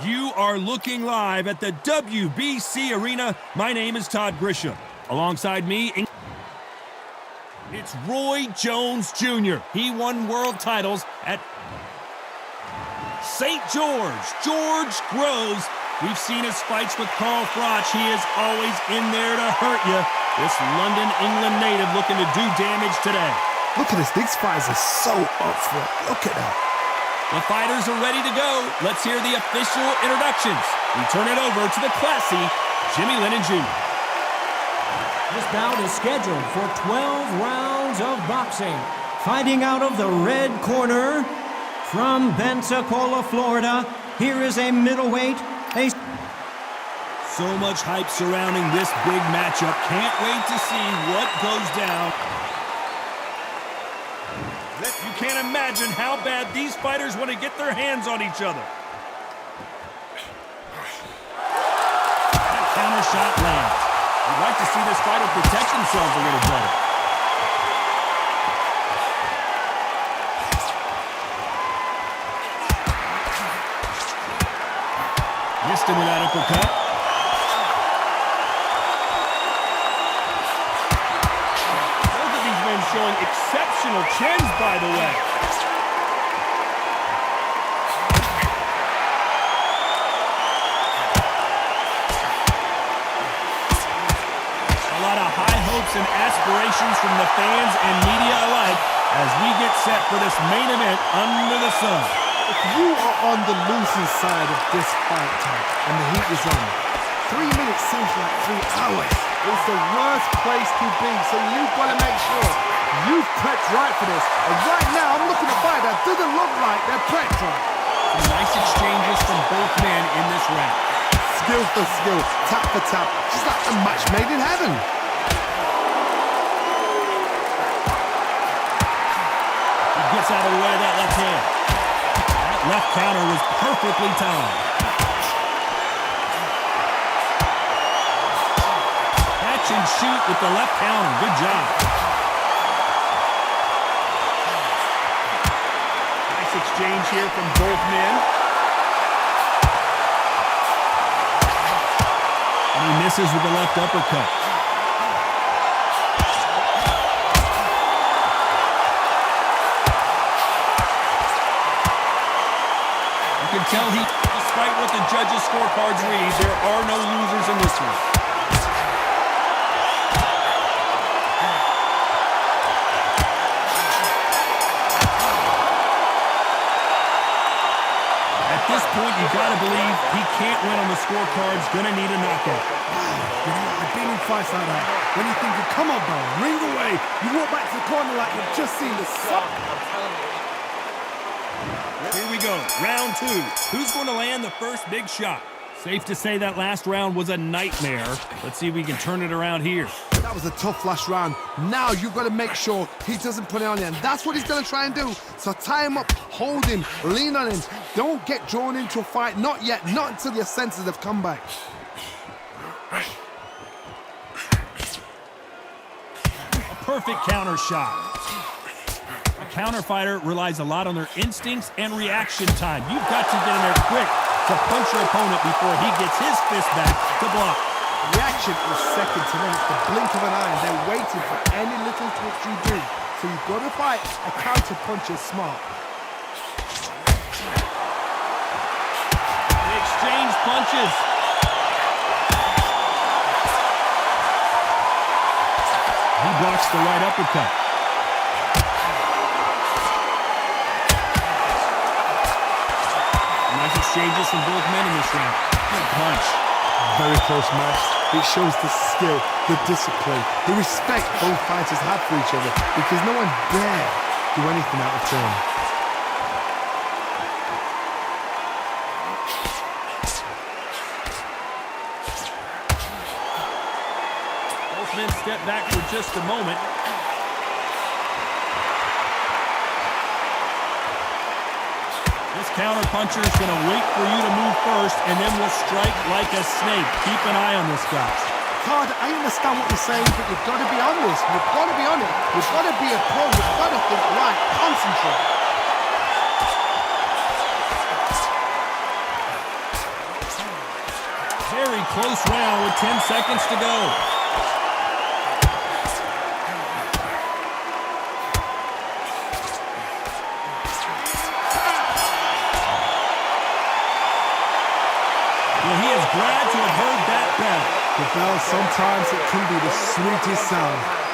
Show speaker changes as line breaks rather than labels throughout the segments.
You are looking live at the WBC Arena. My name is Todd Grisham. Alongside me, it's Roy Jones Jr. He won world titles at St. George Groves. We've seen his fights with Carl Froch. He is always in there to hurt you. This London, England native looking to do damage today.
Look at this. These fighters are so up for it. Look at that.
The fighters are ready to go. Let's hear the official introductions. We turn it over to the classy Jimmy Lennon Jr.
This bout is scheduled for 12 rounds of boxing. Fighting out of the red corner from Pensacola, Florida, here is a middleweight.
So much hype surrounding this big matchup. Can't wait to see what goes down. You can't imagine how bad these fighters want to get their hands on each other. That counter shot lands. I'd like to see this fighter protect themselves a little better. Missed him with that uppercut. Both of these men showing exceptional chins, by the way. A lot of high hopes and aspirations from the fans and media alike as we get set for this main event under the sun.
If you are on the losing side of this fight, Todd, and the heat is on, 3 minutes seems like 3 hours. It's the worst place to be, so you've got to make sure you've prepped right for this. And right now, I'm looking at a fight that doesn't look like they're prepped right.
Some nice exchanges from both men in this round.
Skill for skill, tap for tap, just like a match made in heaven.
He gets out of the way of that left hand. Left counter was perfectly timed. Catch and shoot with the left counter. Good job. Nice exchange here from both men. And he misses with the left uppercut. You can tell despite what the judges' scorecards read, there are no losers in this one. At this point, you gotta believe he can't win on the scorecards, gonna need a knockout.
You know, I've been in fights like that. When you think, come on, bro, ring away. You walk back to the corner like you've just seen the sun.
Here we go, round 2. Who's going to land the first big shot? Safe to say that last round was a nightmare. Let's see if we can turn it around here.
That was a tough last round. Now you've got to make sure he doesn't put it on you, and that's what he's going to try and do. So tie him up, hold him, lean on him. Don't get drawn into a fight, not yet, not until your senses have come back.
A perfect counter shot. A counter fighter relies a lot on their instincts and reaction time. You've got to get in there quick to punch your opponent before he gets his fist back to block.
Reaction is second to none. It's the blink of an eye, and they're waiting for any little twitch you do. So you've got to fight a counter punch is smart.
They exchange punches. He blocks the right uppercut. Nice exchanges from both men in this round. Good punch.
Very close match. It shows the skill, the discipline, the respect both fighters have for each other, because no one dare do anything out of turn.
Both men step back for just a moment. This counter puncher is going to wait for you to move first, and then will strike like a snake. Keep an eye on this guy.
Todd, I understand what you're saying, but you've got to be on this. You've got to be on it. You've got to be a pro. You've got to think right. Concentrate.
very close round with 10 seconds to go. Well, he is glad to have heard that bell.
The bell, sometimes it can be the sweetest sound.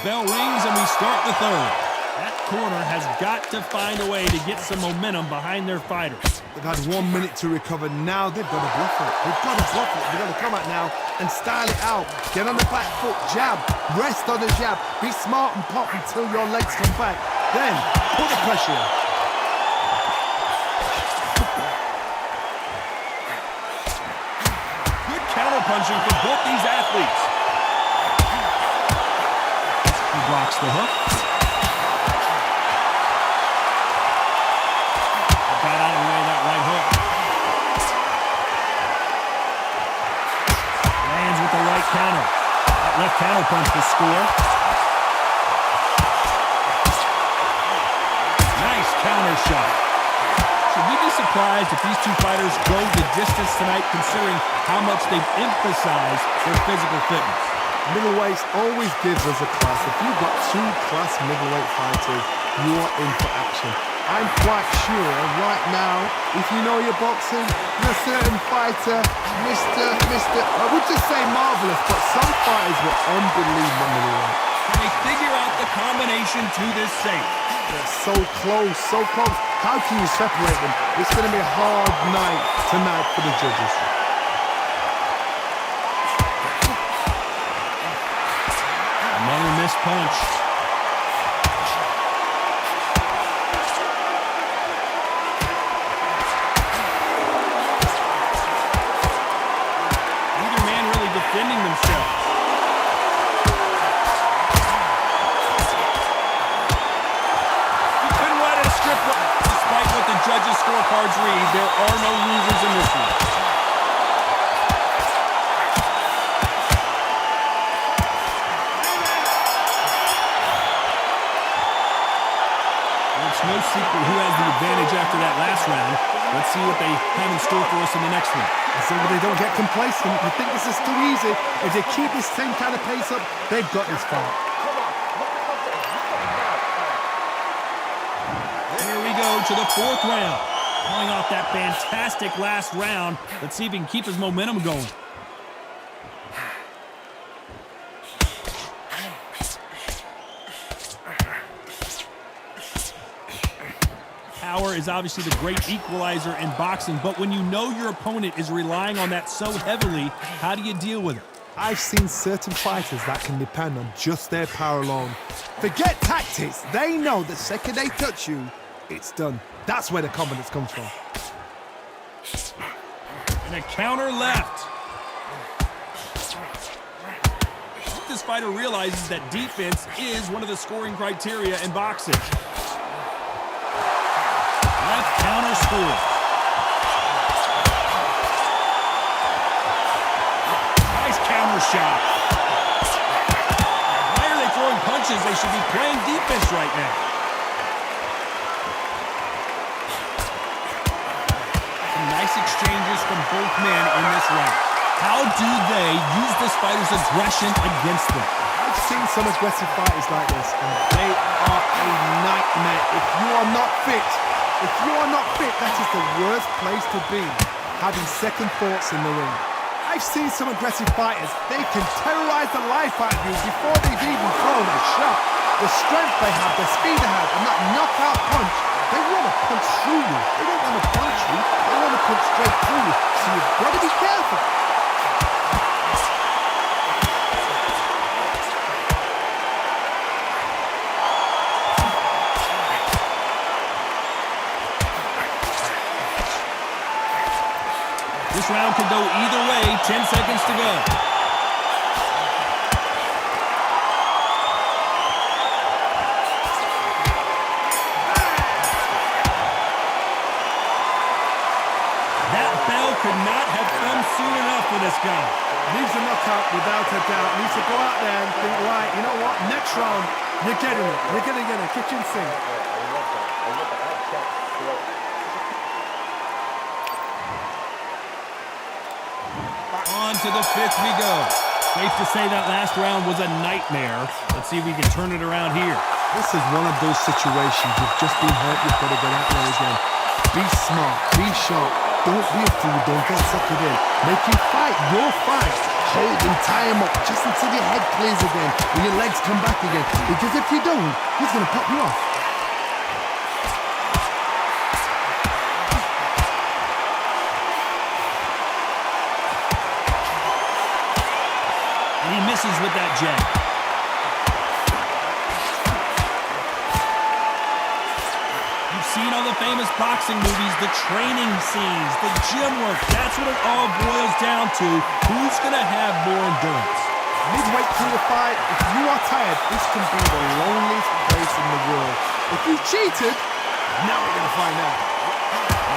Bell rings and we start the third. That corner has got to find a way to get some momentum behind their fighters.
They've had 1 minute to recover. Now they've got to bluff it. They've got to bluff it. They've got to come out now and style it out. Get on the back foot, jab, rest on the jab. Be smart and pop until your legs come back. Then put the pressure in.
Good counter-punching for both these athletes. He blocks the hook. Got out of the way of that right hook. Lands with the right counter. That left counter punch to score. Nice counter shot. Should we be surprised if these two fighters go the distance tonight, considering how much they've emphasized their physical fitness?
Middleweights always gives us a class. If you've got two class middleweight fighters, you are in for action. I'm quite sure right now, if you know your boxing, a certain fighter, I would just say marvelous, but some fighters were unbelievable middleweight.
Can they figure out the combination to this safe?
They're so close, so close. How can you separate them? It's going to be a hard night tonight for the judges.
Another missed punch. Neither man really defending themselves. You couldn't let it strip. Despite what the judges' scorecards read, there are no losers in this one. No secret who has the advantage after that last round. Let's see what they have in store for us in the next one.
So they don't get complacent. You think this is too easy. If they keep this same kind of pace up, they've got this fight.
Here we go to the fourth round. Pulling off that fantastic last round. Let's see if he can keep his momentum going. Power is obviously the great equalizer in boxing, but when you know your opponent is relying on that so heavily, how do you deal with it?
I've seen certain fighters that can depend on just their power alone. Forget tactics. They know the second they touch you, it's done. That's where the confidence comes from.
And a counter left. I hope this fighter realizes that defense is one of the scoring criteria in boxing. Left counter score. Nice counter shot. Why are they throwing punches? They should be playing defense right now. Some nice exchanges from both men in this round. How do they use this fighter's aggression against them?
I've seen some aggressive fighters like this, and they are a nightmare. If you are not fit, that is the worst place to be, having second thoughts in the ring. I've seen some aggressive fighters. They can terrorize the life out of you before they've even thrown a shot. The strength they have, the speed they have, and that knockout punch, they want to punch through you. They don't want to punch you. They want to punch straight through you. So you've got to be careful.
This round could go either way. 10 seconds to go. could not have come soon enough for this guy.
Needs a knockout without a doubt. Needs to go out there and think, right, you know what? Next round, you're getting it. You're going to get a kitchen sink.
On to the fifth we go. Safe to say that last round was a nightmare. Let's see if we can turn it around here.
This is one of those situations. You've just been hurt. You've got to get out there again. Be smart. Be sharp. Don't be a fool. Don't get suckered in. Make you fight your fight. Hold and tie him up just until your head clears again and your legs come back again. Because if you don't, he's going to pop you off.
And he misses with that jab. You've seen all the famous boxing movies, the training scenes, the gym work. That's what it all boils down to. Who's going to have more endurance?
Midway through the fight, if you are tired, this can be the loneliest place in the world. If you cheated, now we're going to find out.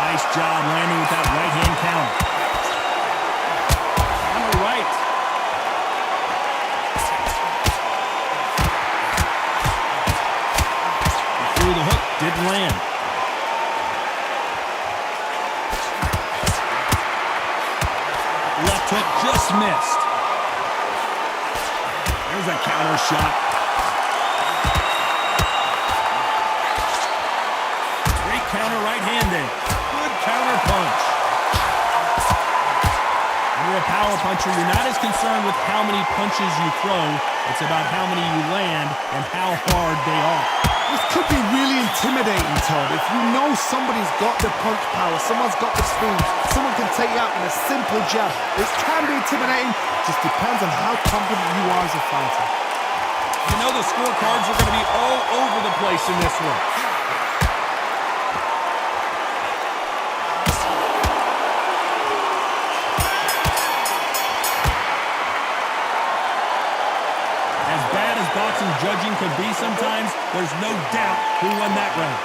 Nice job landing with that right-hand counter. Counter right. He threw the hook, didn't land. Left hook just missed. There's a counter shot. Great counter right-handed. Good counter punch. When you're a power puncher, you're not as concerned with how many punches you throw. It's about how many you land and how hard they are.
This could be really intimidating, Todd. If you know somebody's got the punch power, someone's got the speed, someone can take you out with a simple jab. It can be intimidating, just depends on how confident you are as a fighter.
You know the scorecards are going to be all over the place in this one. As bad as boxing judging could be sometimes, there's no doubt who won that round.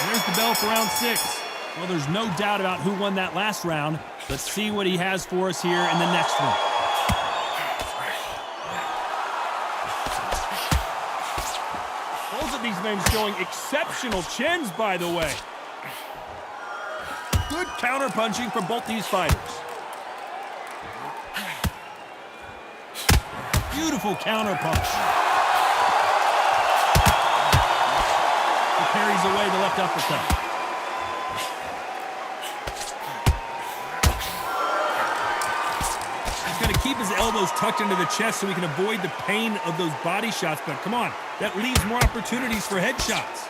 There's the bell for round 6. Well, there's no doubt about who won that last round. Let's see what he has for us here in the next one. Both of these men showing exceptional chins, by the way. Good counter punching from both these fighters. Beautiful counter punch. He parries away the left uppercut. He's going to keep his elbows tucked into the chest so he can avoid the pain of those body shots, but come on, that leaves more opportunities for headshots.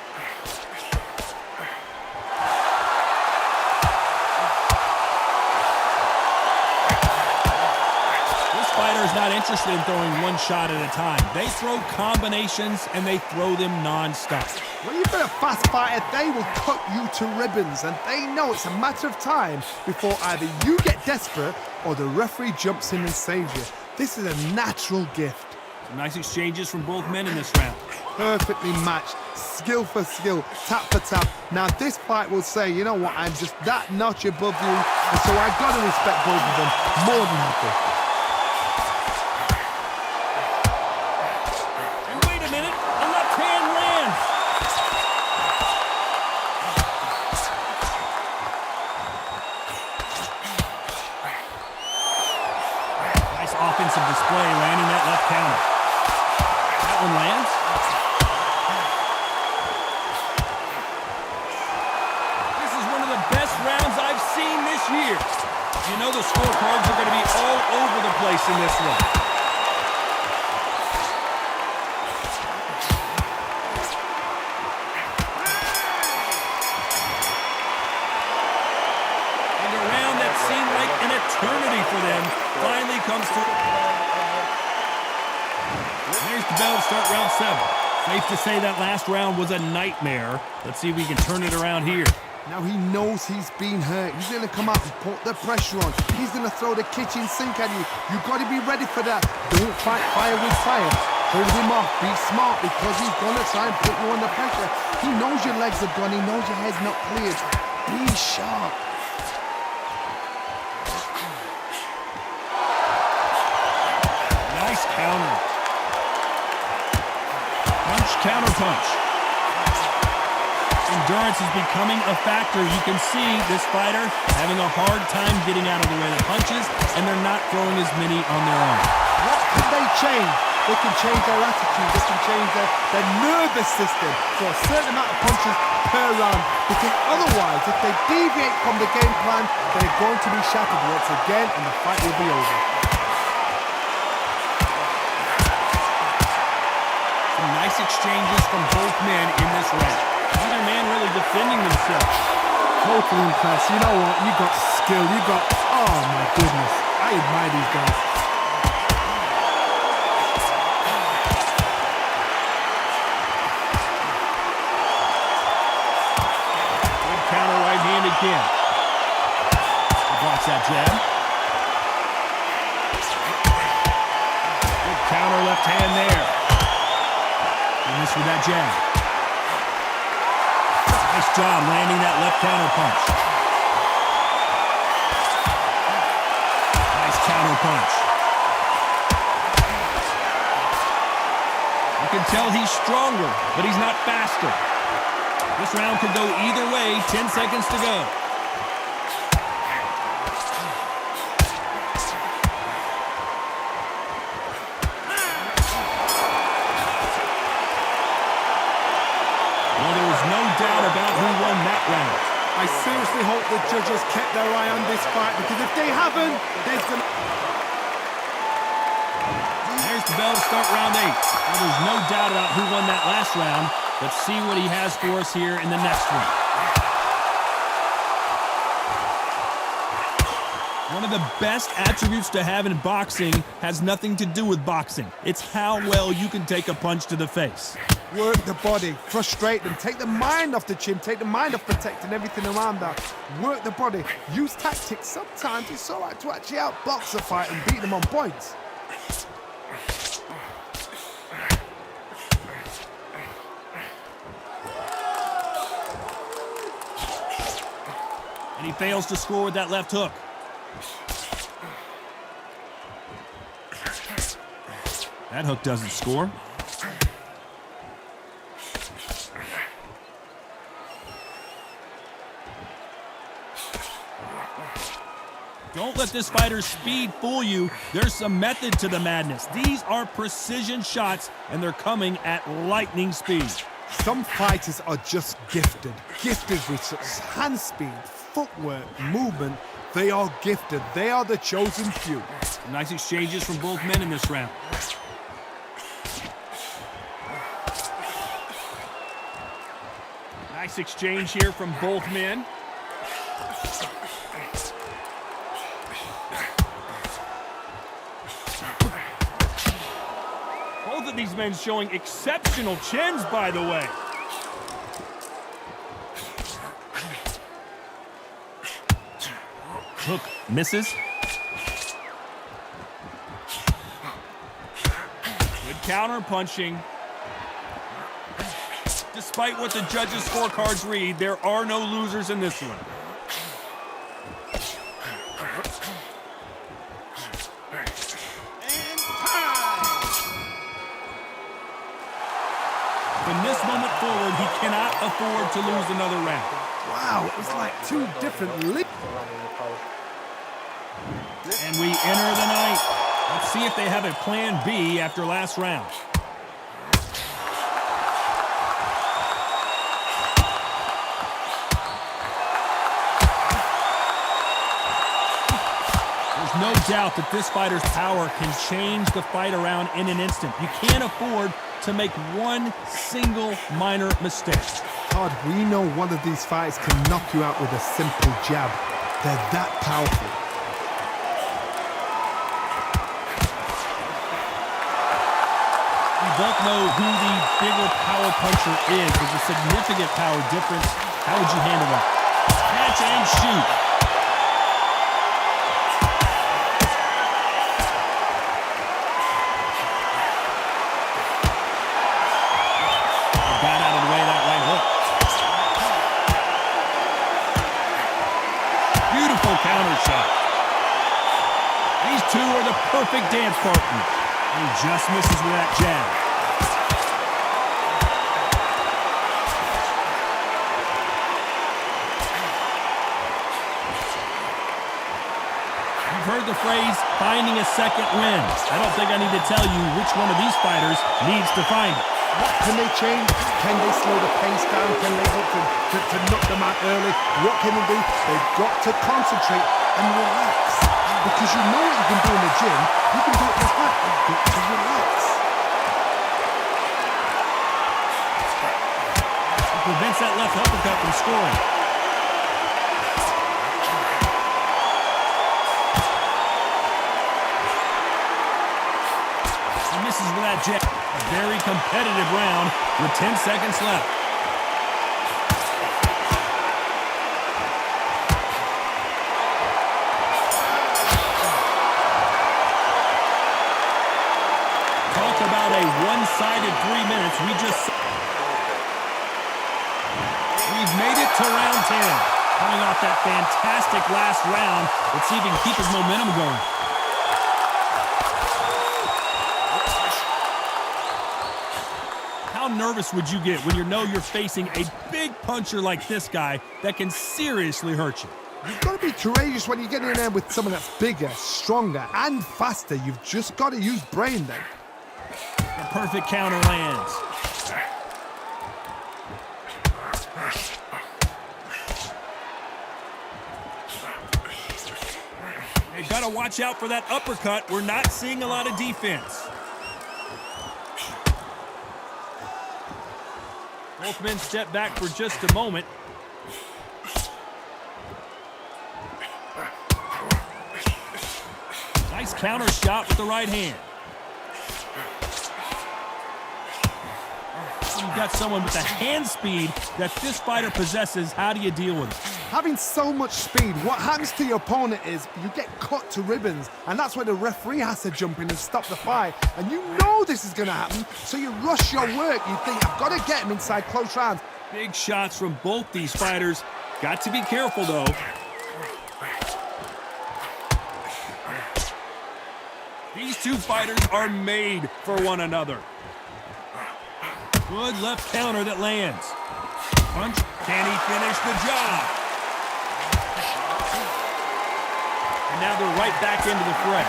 Fighter is not interested in throwing one shot at a time. They throw combinations and they throw them non-stop.
When you've got a fast fighter, they will cut you to ribbons, and they know it's a matter of time before either you get desperate or the referee jumps in and saves you. This is a natural gift.
Some nice exchanges from both men in this round.
Perfectly matched, skill for skill, tap for tap. Now this fight will say, you know what, I'm just that notch above you, and so I've got to respect both of them more than happy.
Offensive display, landing that left counter. That one lands. This is one of the best rounds I've seen this year. You know the scorecards are going to be all over the place in this one. And a round that seemed like an eternity for them finally comes to... There's the bell to start round 7. Safe to say that last round was a nightmare. Let's see if we can turn it around here.
Now he knows he's been hurt. He's going to come out and put the pressure on. He's going to throw the kitchen sink at you. You've got to be ready for that. Don't fight fire with fire. Hold him off. Be smart because he's going to try and put you under pressure. He knows your legs are gone. He knows your head's not cleared. Be sharp.
Nice counter. Punch, counter punch. Endurance is becoming a factor. You can see this fighter having a hard time getting out of the way of punches, and they're not throwing as many on their own.
What can they change? They can change their attitude. They can change their nervous system for a certain amount of punches per round. Because otherwise, if they deviate from the game plan, they're going to be shattered once again, and the fight will be over.
Some nice exchanges from both men in this round. Neither man really defending themselves.
Totally impressed. You know what? You got skill. You got... Oh, my goodness. I admire these guys.
Good counter right hand again. He blocks that jab. Good counter left hand there. He missed with that jab. Nice job landing that left counter punch. Nice counter punch. You can tell he's stronger, but he's not faster. This round could go either way. 10 seconds to go. Well, there was no doubt about who won that round.
I seriously hope the judges kept their eye on this fight, because if they haven't, there's some...
There's the bell to start round 8. Well, there's no doubt about who won that last round. Let's see what he has for us here in the next one. One of the best attributes to have in boxing has nothing to do with boxing. It's how well you can take a punch to the face.
Work the body, frustrate them, take the mind off the chin, take the mind off protecting everything around that. Work the body, use tactics. Sometimes it's all right to actually outbox a fight and beat them on points.
And he fails to score with that left hook. That hook doesn't score. Don't let this fighter's speed fool you. There's some method to the madness. These are precision shots, and they're coming at lightning speed.
Some fighters are just gifted. Gifted with such hand speed, footwork, movement. They are gifted. They are the chosen few.
Nice exchanges from both men in this round. Nice exchange here from both men. Both of these men showing exceptional chins, by the way. Hook misses. Good counter punching. Despite what the judges' scorecards read, there are no losers in this one. From this moment forward, he cannot afford to lose another round.
Wow, it's like two different
And we enter the night. Let's see if they have a plan B after last round. There's no doubt that this fighter's power can change the fight around in an instant. You can't afford to make one single minor mistake.
Todd, we know one of these fights can knock you out with a simple jab. They're that powerful.
We both know who the bigger power puncher is. There's a significant power difference. How would you handle that? Catch and shoot. Got out of the way of that right hook. Beautiful counter shot. These two are the perfect dance partners. He just misses with that jab. You've heard the phrase, finding a second win. I don't think I need to tell you which one of these fighters needs to find it.
What can they change? Can they slow the pace down? Can they hope to knock them out early? What can they do? They've got to concentrate and relax. Because you know what you can do in the gym, you can do it in the fight. You've got to relax.
He prevents that left uppercut from scoring. He misses with that jab. A very competitive round with 10 seconds left. Talk about a one-sided 3 minutes. We've made it to round 10. Coming off that fantastic last round. Let's see if he can keep his momentum going. How nervous would you get when you know you're facing a big puncher like this guy that can seriously hurt you?
You've got to be courageous when you get in there with someone that's bigger, stronger, and faster. You've just got to use brain then.
The perfect counter lands. They've got to watch out for that uppercut. We're not seeing a lot of defense. Both men step back for just a moment. Nice counter shot with the right hand. You've got someone with the hand speed that this fighter possesses. How do you deal with it?
Having so much speed, what happens to your opponent is you get cut to ribbons, and that's where the referee has to jump in and stop the fight. And you know this is going to happen, so you rush your work. You think, I've got to get him inside close rounds.
Big shots from both these fighters. Got to be careful, though. These two fighters are made for one another. Good left counter that lands. Punch. Can he finish the job? And now they're right back into the fray.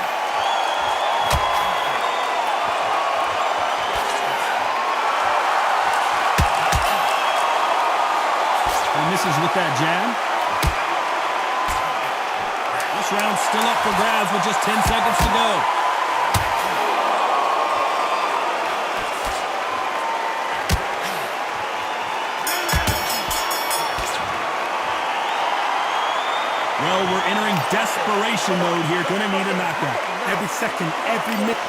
He misses with that jab. This round's still up for grabs with just 10 seconds to go. Well, we're entering desperation mode here. Going to need a knockout.
Every second, every minute.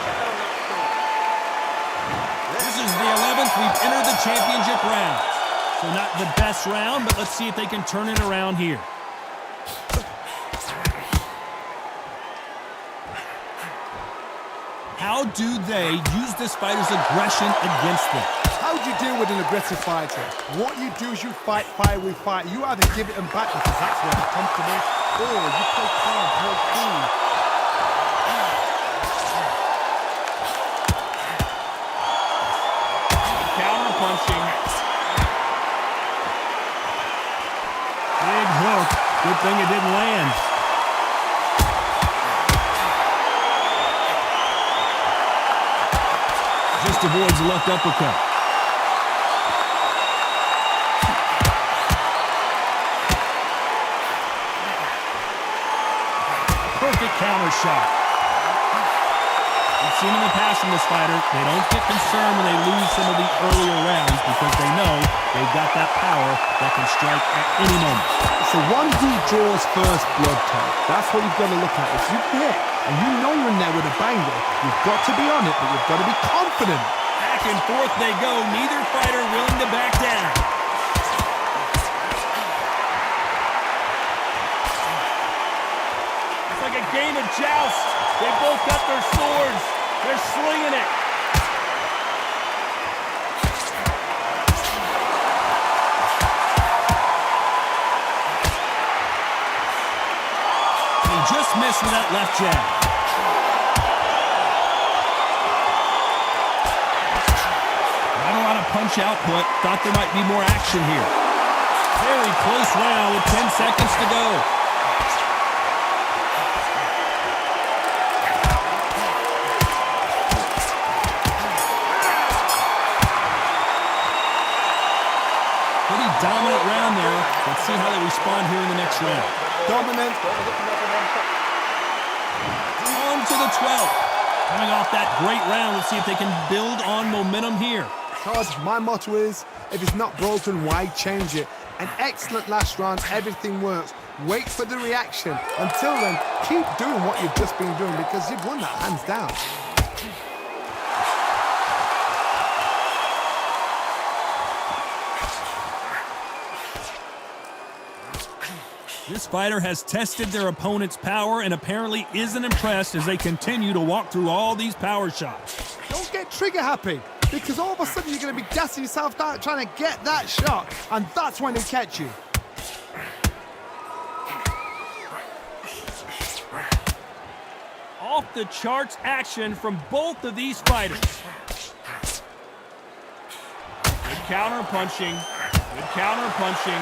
This is the 11th. We've entered the championship rounds. So not the best round, but let's see if they can turn it around here. How do they use this fighter's aggression against them?
How do you deal with an aggressive fighter? What you do is you fight fire with fire. You either give it them back because that's where they're comfortable, or you play calm, play cool.
Counter punching. Big hook. Good thing it didn't land. Just avoids the left uppercut. Perfect counter shot. We've seen in the past from this fighter, they don't get concerned when they lose some of the earlier rounds because they know they've got that power that can strike at any moment.
So one who draws first blood type. That's what you've got to look at. If you hit and you know you're in there with a banger, you've got to be on it, but you've got to be confident.
Back and forth they go. Neither fighter willing to back down. It's like a game of joust. They both got their swords. They're slinging it. just missed with that left jab. Not a lot of punch output. Thought there might be more action here. Very close round with 10 seconds to go. Pretty dominant round there. Let's see how they respond here in the next round.
Dominant.
On to the 12th. Coming off that great round, let's see if they can build on momentum here.
Todd, my motto is, if it's not broken, why change it? An excellent last round, everything works. Wait for the reaction. Until then, keep doing what you've just been doing because you've won that hands down.
This fighter has tested their opponent's power and apparently isn't impressed as they continue to walk through all these power shots.
Don't get trigger happy because all of a sudden you're going to be gassing yourself down trying to get that shot, and that's when they catch you.
Off the charts action from both of these fighters. Good counter punching. Good counter punching.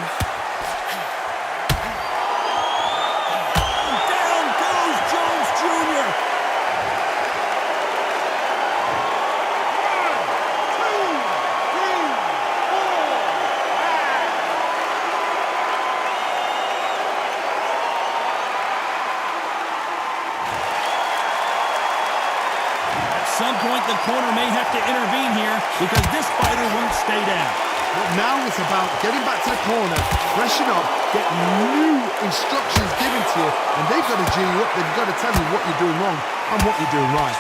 At some point, the corner may have to intervene here because this fighter won't stay down.
But now it's about getting back to the corner, freshen up, get new instructions given to you, and they've got to G you up. They've got to tell you what you're doing wrong and what you're doing right.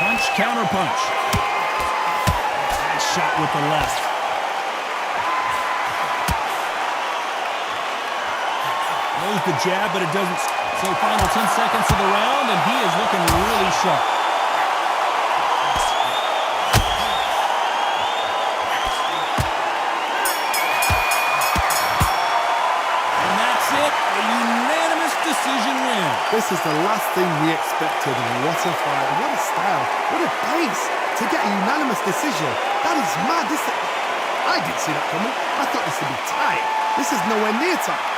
Punch, counter punch. Nice shot with the left. Knows the jab, but it doesn't. So final 10 seconds of the round, and he is looking really sharp. And that's it, a unanimous decision win.
This is the last thing we expected. What a fight, what a style, what a pace to get a unanimous decision. That is mad. I didn't see that coming. I thought this would be tight. This is nowhere near tight.